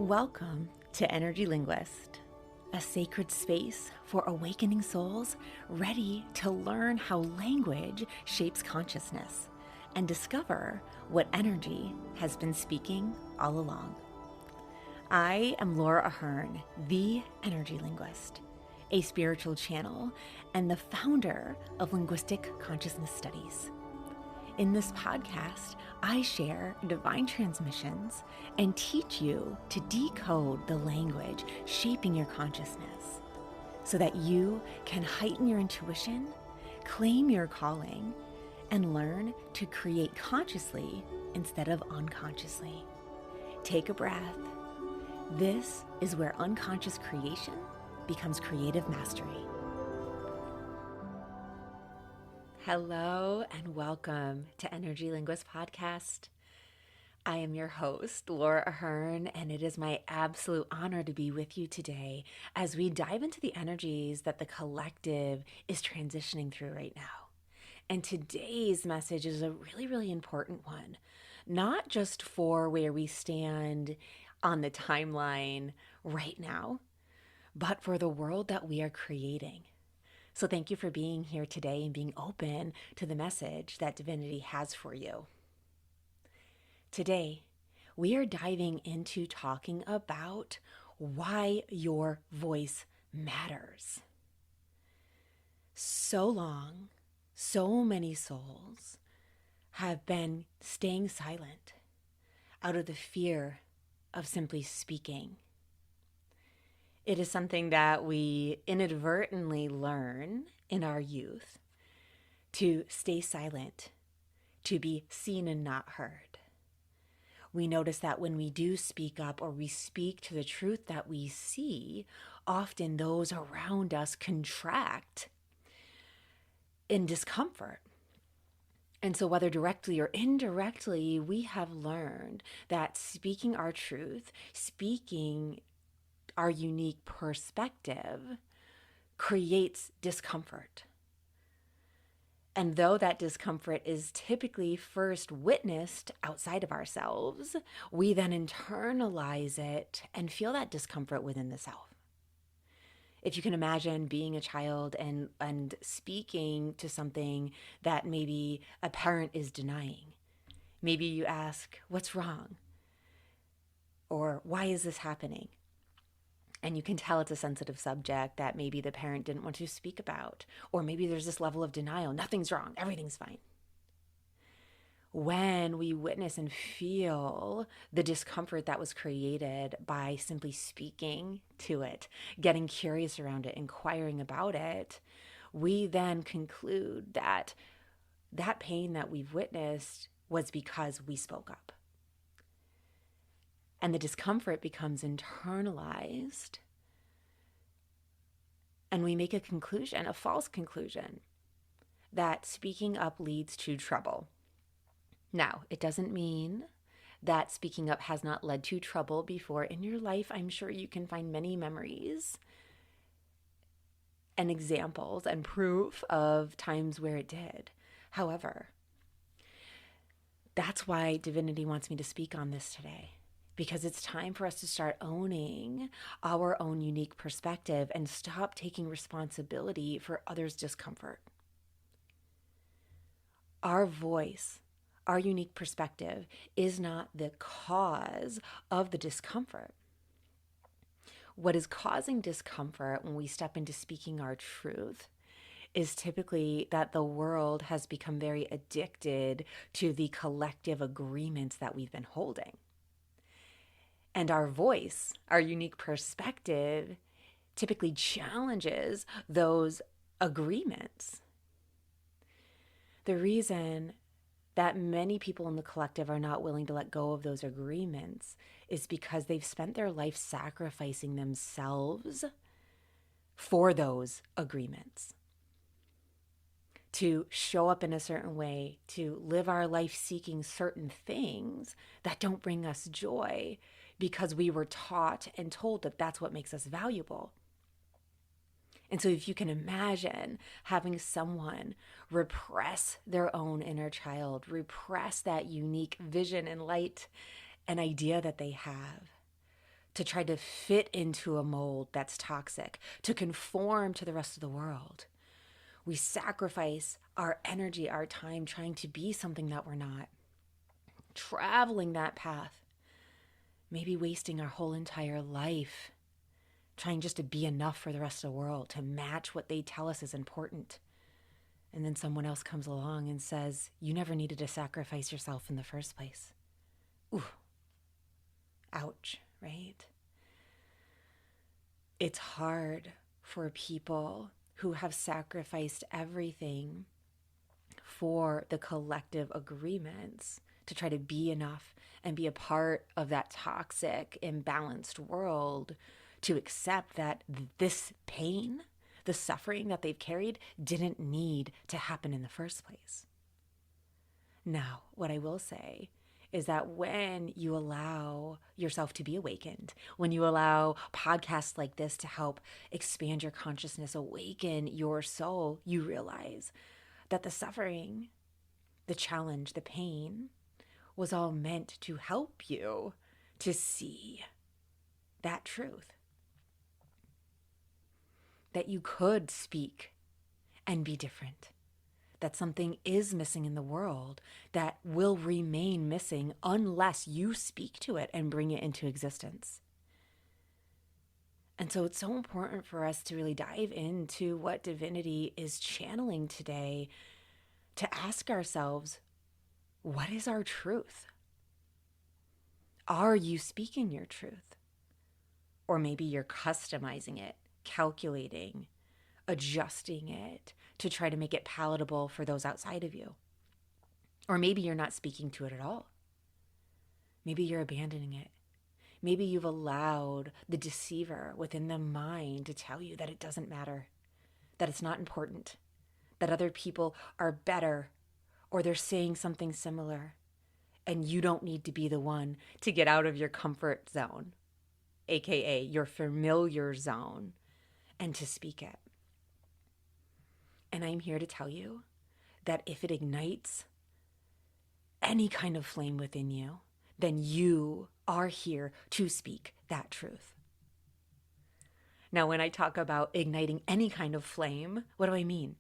Welcome to Energy Linguist, a sacred space for awakening souls ready to learn how language shapes consciousness and discover what energy has been speaking all along. I am Laura Ahern, the Energy Linguist, a spiritual channel and the founder of Linguistic Consciousness Studies. In this podcast, I share divine transmissions and teach you to decode the language shaping your consciousness so that you can heighten your intuition, claim your calling, and learn to create consciously instead of unconsciously. Take a breath. This is where unconscious creation becomes creative mastery. Hello and welcome to Energy Linguist Podcast. I am your host, Laura Ahern, and it is my absolute honor to be with you today as we dive into the energies that the collective is transitioning through right now. And today's message is a really, really important one, not just for where we stand on the timeline right now, but for the world that we are creating. So thank you for being here today and being open to the message that divinity has for you. Today, we are diving into talking about why your voice matters. So long, so many souls have been staying silent out of the fear of simply speaking. It is something that we inadvertently learn in our youth to stay silent, to be seen and not heard. We notice that when we do speak up or we speak to the truth that we see, often those around us contract in discomfort. And so whether directly or indirectly, we have learned that speaking our truth, speaking our unique perspective creates discomfort. And though that discomfort is typically first witnessed outside of ourselves, we then internalize it and feel that discomfort within the self. If you can imagine being a child and speaking to something that maybe a parent is denying. Maybe you ask, "What's wrong?" Or "Why is this happening?" And you can tell it's a sensitive subject that maybe the parent didn't want to speak about. Or maybe there's this level of denial. Nothing's wrong. Everything's fine. When we witness and feel the discomfort that was created by simply speaking to it, getting curious around it, inquiring about it, we then conclude that that pain that we've witnessed was because we spoke up. And the discomfort becomes internalized. And we make a conclusion, a false conclusion, that speaking up leads to trouble. Now, it doesn't mean that speaking up has not led to trouble before in your life. I'm sure you can find many memories and examples and proof of times where it did. However, that's why divinity wants me to speak on this today. Because it's time for us to start owning our own unique perspective and stop taking responsibility for others' discomfort. Our voice, our unique perspective, is not the cause of the discomfort. What is causing discomfort when we step into speaking our truth is typically that the world has become very addicted to the collective agreements that we've been holding. And our voice, our unique perspective, typically challenges those agreements. The reason that many people in the collective are not willing to let go of those agreements is because they've spent their life sacrificing themselves for those agreements. To show up in a certain way, to live our life seeking certain things that don't bring us joy, because we were taught and told that that's what makes us valuable. And so if you can imagine having someone repress their own inner child, repress that unique vision and light and idea that they have, to try to fit into a mold that's toxic, to conform to the rest of the world. We sacrifice our energy, our time, trying to be something that we're not, traveling that path, maybe wasting our whole entire life trying just to be enough for the rest of the world, to match what they tell us is important. And then someone else comes along and says, you never needed to sacrifice yourself in the first place. Ooh, ouch, right? It's hard for people who have sacrificed everything for the collective agreements to try to be enough and be a part of that toxic, imbalanced world, to accept that this pain, the suffering that they've carried, didn't need to happen in the first place. Now, what I will say is that when you allow yourself to be awakened, when you allow podcasts like this to help expand your consciousness, awaken your soul, you realize that the suffering, the challenge, the pain was all meant to help you to see that truth. That you could speak and be different. That something is missing in the world that will remain missing unless you speak to it and bring it into existence. And so it's so important for us to really dive into what divinity is channeling today, to ask ourselves, what is our truth? Are you speaking your truth? Or maybe you're customizing it, calculating, adjusting it to try to make it palatable for those outside of you. Or maybe you're not speaking to it at all. Maybe you're abandoning it. Maybe you've allowed the deceiver within the mind to tell you that it doesn't matter, that it's not important, that other people are better, or they're saying something similar, and you don't need to be the one to get out of your comfort zone, aka your familiar zone, and to speak it. And I'm here to tell you that if it ignites any kind of flame within you, then you are here to speak that truth. Now, when I talk about igniting any kind of flame, what do I mean?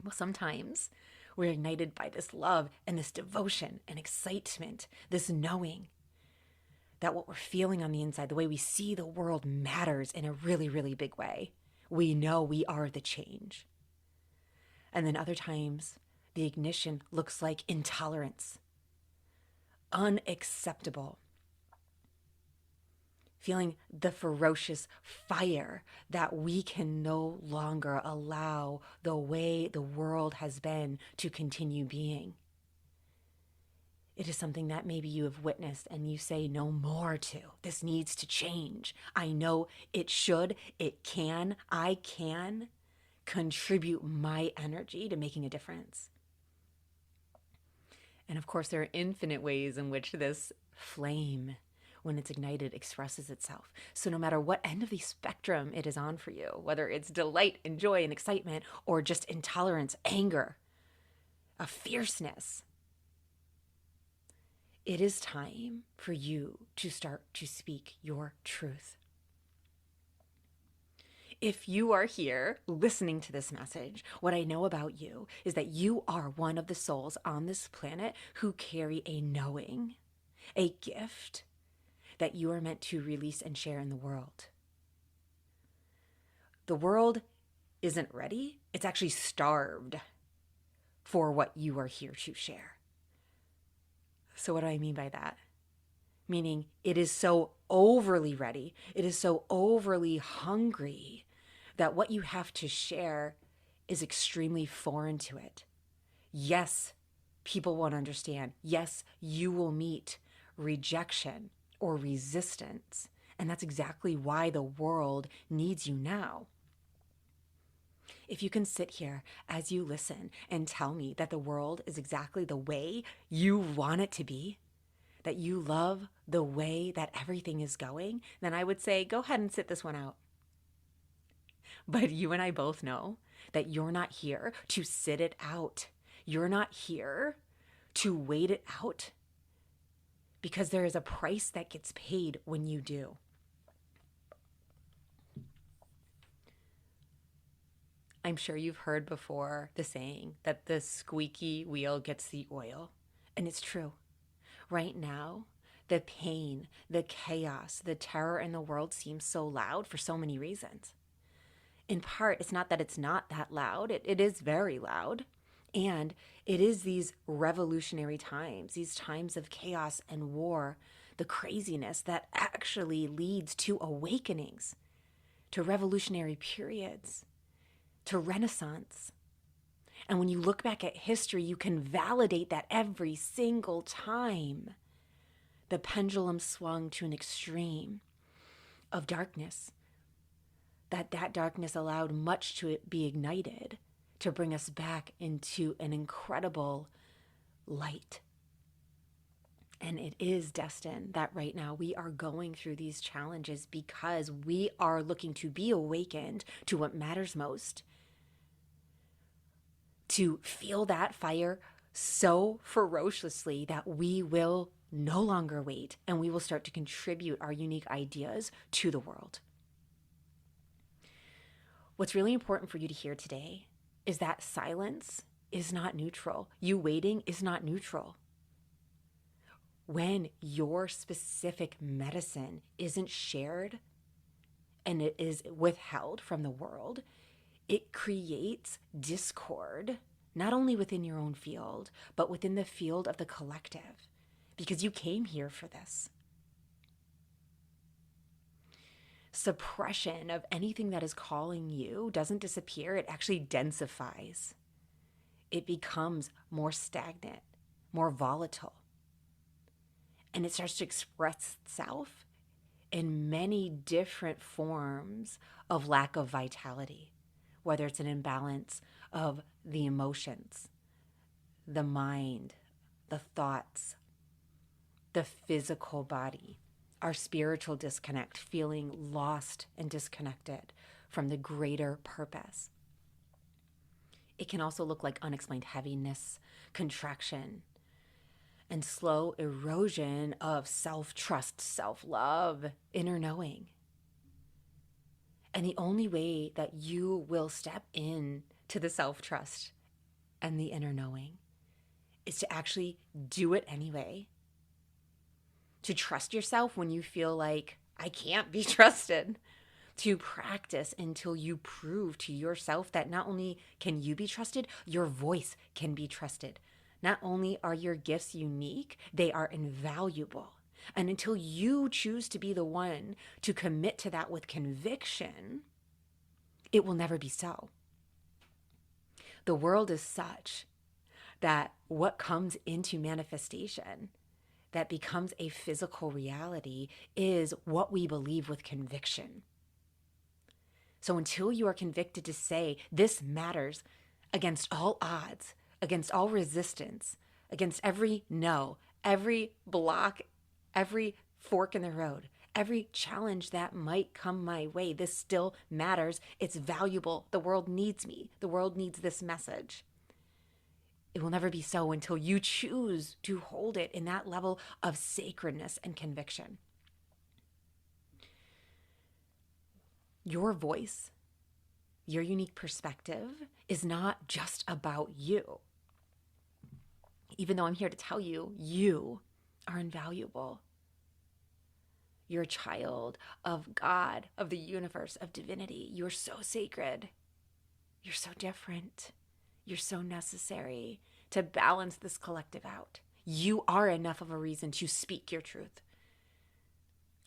Well, sometimes we're ignited by this love and this devotion and excitement, this knowing that what we're feeling on the inside, the way we see the world, matters in a really, really big way. We know we are the change. And then other times, the ignition looks like intolerance, unacceptable, feeling the ferocious fire that we can no longer allow the way the world has been to continue being. It is something that maybe you have witnessed and you say no more to. This needs to change. I know it should, it can, I can contribute my energy to making a difference. And of course, there are infinite ways in which this flame, when it's ignited, expresses itself. So no matter what end of the spectrum it is on for you, whether it's delight and joy and excitement, or just intolerance, anger, a fierceness, it is time for you to start to speak your truth. If you are here listening to this message, what I know about you is that you are one of the souls on this planet who carry a knowing, a gift that you are meant to release and share in the world. The world isn't ready. It's actually starved for what you are here to share. So what do I mean by that? Meaning it is so overly ready, it is so overly hungry that what you have to share is extremely foreign to it. Yes, people won't understand. Yes, you will meet rejection or resistance. And that's exactly why the world needs you now. If you can sit here as you listen and tell me that the world is exactly the way you want it to be, that you love the way that everything is going, then I would say, go ahead and sit this one out. But you and I both know that you're not here to sit it out. You're not here to wait it out, because there is a price that gets paid when you do. I'm sure you've heard before the saying that the squeaky wheel gets the oil. And it's true. Right now, the pain, the chaos, the terror in the world seems so loud for so many reasons. In part, it's not that it's not that loud, it is very loud. And it is these revolutionary times, these times of chaos and war, the craziness that actually leads to awakenings, to revolutionary periods, to Renaissance. And when you look back at history, you can validate that every single time the pendulum swung to an extreme of darkness, that darkness allowed much to be ignited to bring us back into an incredible light. And it is destined that right now we are going through these challenges because we are looking to be awakened to what matters most, to feel that fire so ferociously that we will no longer wait and we will start to contribute our unique ideas to the world. What's really important for you to hear today is that silence is not neutral. You waiting is not neutral. When your specific medicine isn't shared and it is withheld from the world, it creates discord, not only within your own field, but within the field of the collective, because you came here for this. Suppression of anything that is calling you doesn't disappear, it actually densifies. It becomes more stagnant, more volatile. And it starts to express itself in many different forms of lack of vitality, whether it's an imbalance of the emotions, the mind, the thoughts, the physical body, our spiritual disconnect, feeling lost and disconnected from the greater purpose. It can also look like unexplained heaviness, contraction, and slow erosion of self-trust, self-love, inner knowing. And the only way that you will step in to the self-trust and the inner knowing is to actually do it anyway. To trust yourself when you feel like I can't be trusted. To practice until you prove to yourself that not only can you be trusted, your voice can be trusted. Not only are your gifts unique, they are invaluable. And until you choose to be the one to commit to that with conviction, it will never be so. The world is such that what comes into manifestation, that becomes a physical reality, is what we believe with conviction. So until you are convicted to say, this matters against all odds, against all resistance, against every no, every block, every fork in the road, every challenge that might come my way, this still matters. It's valuable. The world needs me. The world needs this message. It will never be so until you choose to hold it in that level of sacredness and conviction. Your voice, your unique perspective is not just about you. Even though I'm here to tell you, you are invaluable. You're a child of God, of the universe, of divinity. You're so sacred. You're so different. You're so necessary to balance this collective out. You are enough of a reason to speak your truth.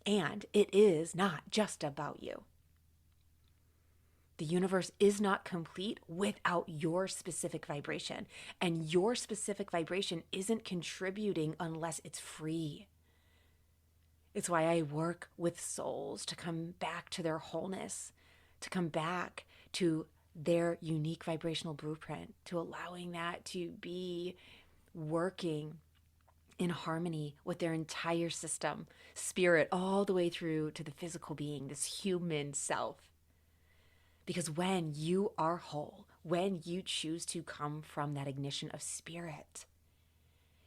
And it is not just about you. The universe is not complete without your specific vibration. And your specific vibration isn't contributing unless it's free. It's why I work with souls to come back to their wholeness, to come back to their unique vibrational blueprint, to allowing that to be working in harmony with their entire system, spirit, all the way through to the physical being, this human self. Because when you are whole, when you choose to come from that ignition of spirit,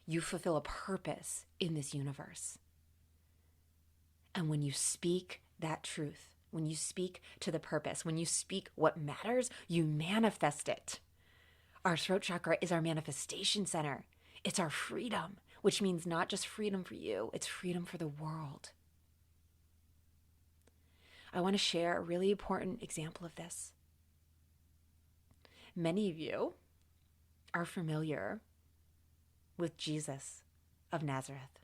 you fulfill a purpose in this universe. And when you speak that truth, When you speak to the purpose, when you speak what matters, you manifest it. Our throat chakra is our manifestation center. It's our freedom, which means not just freedom for you, it's freedom for the world. I want to share a really important example of this. Many of you are familiar with Jesus of Nazareth.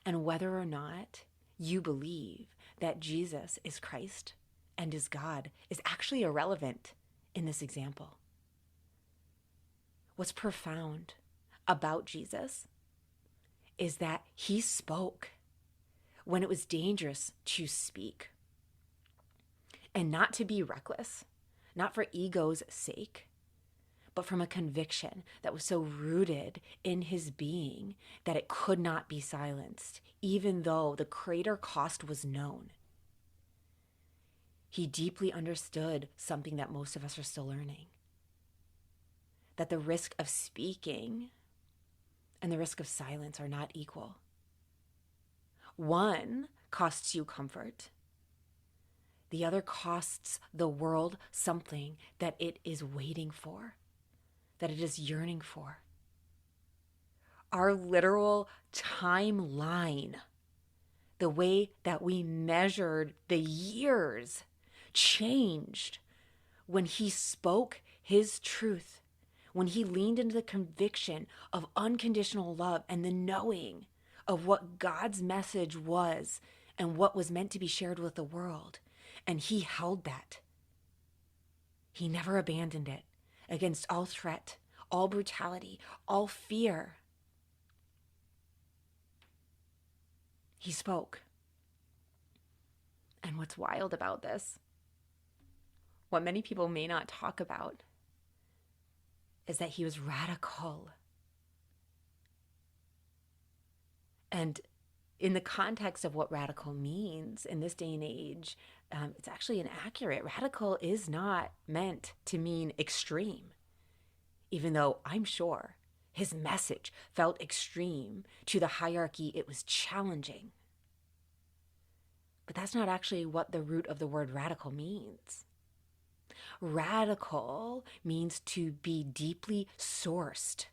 And whether or not you believe that Jesus is Christ and is God is actually irrelevant in this example. What's profound about Jesus is that he spoke when it was dangerous to speak, and not to be reckless, not for ego's sake, but from a conviction that was so rooted in his being that it could not be silenced, even though the greater cost was known. He deeply understood something that most of us are still learning, that the risk of speaking and the risk of silence are not equal. One costs you comfort. The other costs the world something that it is waiting for, that it is yearning for. Our literal timeline, the way that we measured the years, changed when he spoke his truth, when he leaned into the conviction of unconditional love and the knowing of what God's message was and what was meant to be shared with the world. And he held that. He never abandoned it against all threat, all brutality, all fear. He spoke. And what's wild about this, what many people may not talk about, is that he was radical. And in the context of what radical means in this day and age, it's actually inaccurate. Radical is not meant to mean extreme, even though I'm sure his message felt extreme to the hierarchy it was challenging. But that's not actually what the root of the word radical means. Radical means to be deeply sourced,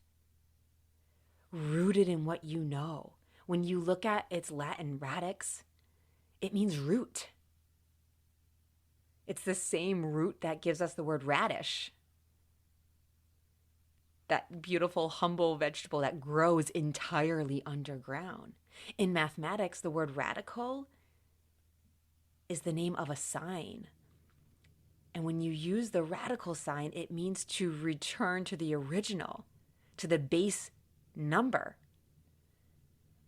rooted in what you know. When you look at its Latin radix, it means root. It's the same root that gives us the word radish. That beautiful, humble vegetable that grows entirely underground. In mathematics, the word radical is the name of a sign. And when you use the radical sign, it means to return to the original, to the base number.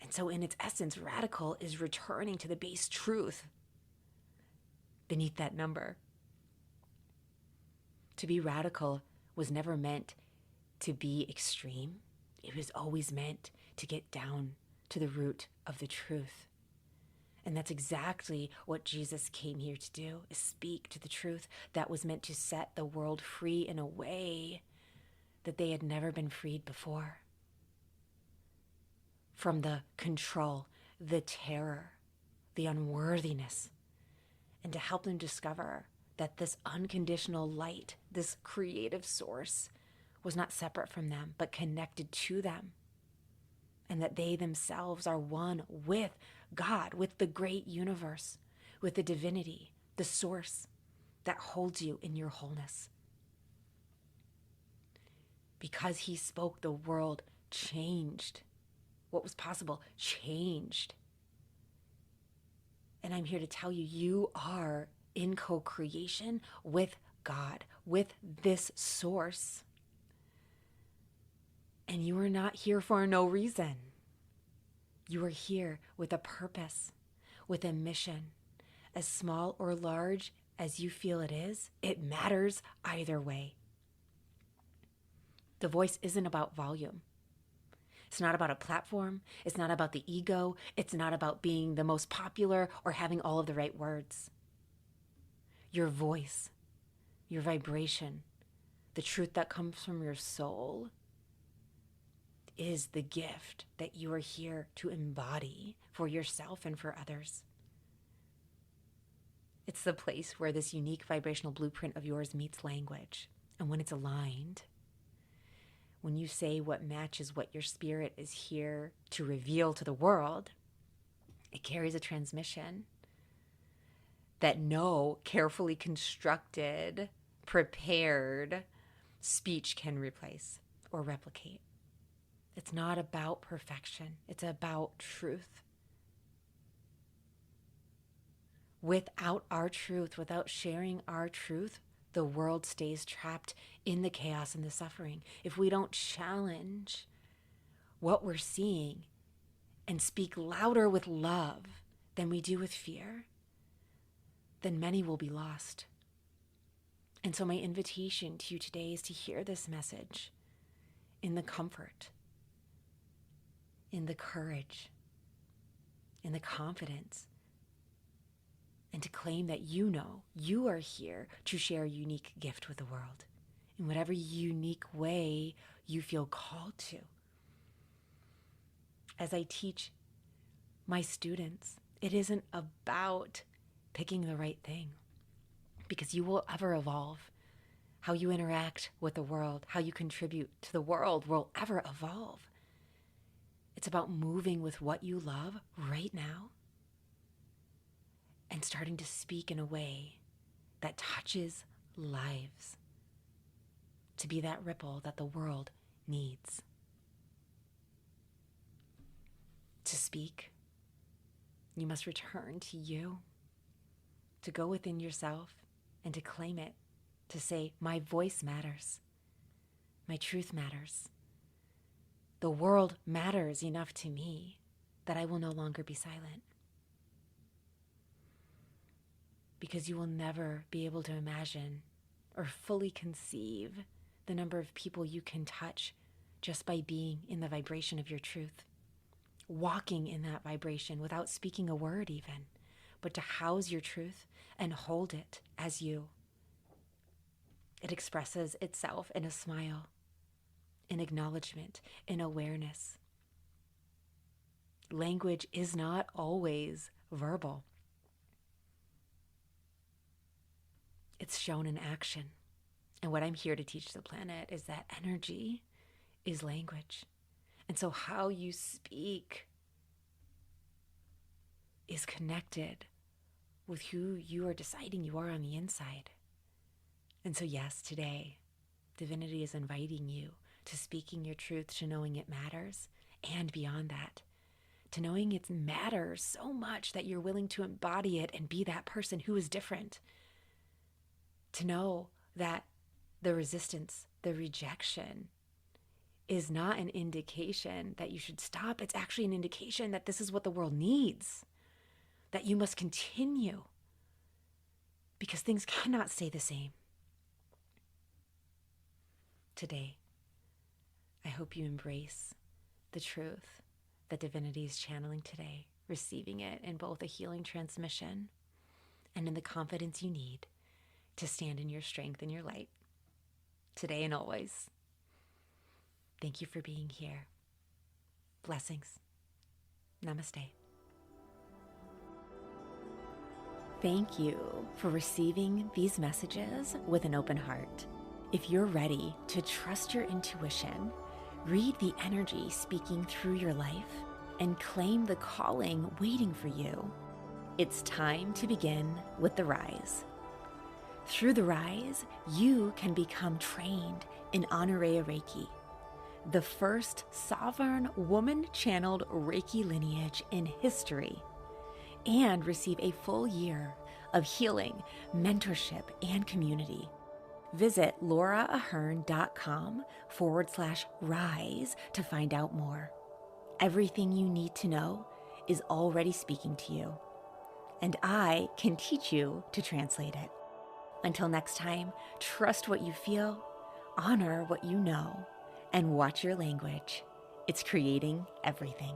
And so in its essence, radical is returning to the base truth beneath that number. To be radical was never meant to be extreme. It was always meant to get down to the root of the truth. And that's exactly what Jesus came here to do, is speak to the truth that was meant to set the world free in a way that they had never been freed before. From the control, the terror, the unworthiness, and to help them discover that this unconditional light, this creative source, was not separate from them, but connected to them, and that they themselves are one with God, with the great universe, with the divinity, the source that holds you in your wholeness. Because he spoke, the world changed. What was possible changed. And I'm here to tell you, you are in co-creation with God, with this source. And you are not here for no reason. You are here with a purpose, with a mission. As small or large as you feel it is, it matters either way. The voice isn't about volume. It's not about a platform. It's not about the ego. It's not about being the most popular or having all of the right words. Your voice, your vibration, the truth that comes from your soul is the gift that you are here to embody for yourself and for others. It's the place where this unique vibrational blueprint of yours meets language. And when it's aligned, when you say what matches what your spirit is here to reveal to the world, it carries a transmission that no carefully constructed, prepared speech can replace or replicate. It's not about perfection. It's about truth. Without our truth, without sharing our truth, the world stays trapped in the chaos and the suffering. If we don't challenge what we're seeing and speak louder with love than we do with fear, then many will be lost. And so my invitation to you today is to hear this message in the comfort, in the courage, in the confidence, and to claim that you are here to share a unique gift with the world in whatever unique way you feel called to. As I teach my students, it isn't about picking the right thing, because you will ever evolve. How you interact with the world, how you contribute to the world will ever evolve. It's about moving with what you love right now and starting to speak in a way that touches lives, to be that ripple that the world needs. To speak, you must return to you, to go within yourself and to claim it, to say, my voice matters, my truth matters. The world matters enough to me that I will no longer be silent. Because you will never be able to imagine or fully conceive the number of people you can touch just by being in the vibration of your truth, walking in that vibration without speaking a word even, but to house your truth and hold it as you. It expresses itself in a smile, in acknowledgement, in awareness. Language is not always verbal. It's shown in action. And what I'm here to teach the planet is that energy is language. And so how you speak is connected with who you are deciding you are on the inside. And so yes, today, divinity is inviting you to speaking your truth, to knowing it matters, and beyond that, to knowing it matters so much that you're willing to embody it and be that person who is different. To know that the resistance, the rejection is not an indication that you should stop. It's actually an indication that this is what the world needs, that you must continue, because things cannot stay the same. Today, I hope you embrace the truth that divinity is channeling today, receiving it in both a healing transmission and in the confidence you need to stand in your strength and your light, today and always. Thank you for being here. Blessings. Namaste. Thank you for receiving these messages with an open heart. If you're ready to trust your intuition, read the energy speaking through your life, and claim the calling waiting for you, it's time to begin with the rise. Through the rise, you can become trained in Honorea Reiki, the first sovereign woman-channeled Reiki lineage in history, and receive a full year of healing, mentorship, and community. Visit lauraahern.com/rise to find out more. Everything you need to know is already speaking to you, and I can teach you to translate it. Until next time, trust what you feel, honor what you know, and watch your language. It's creating everything.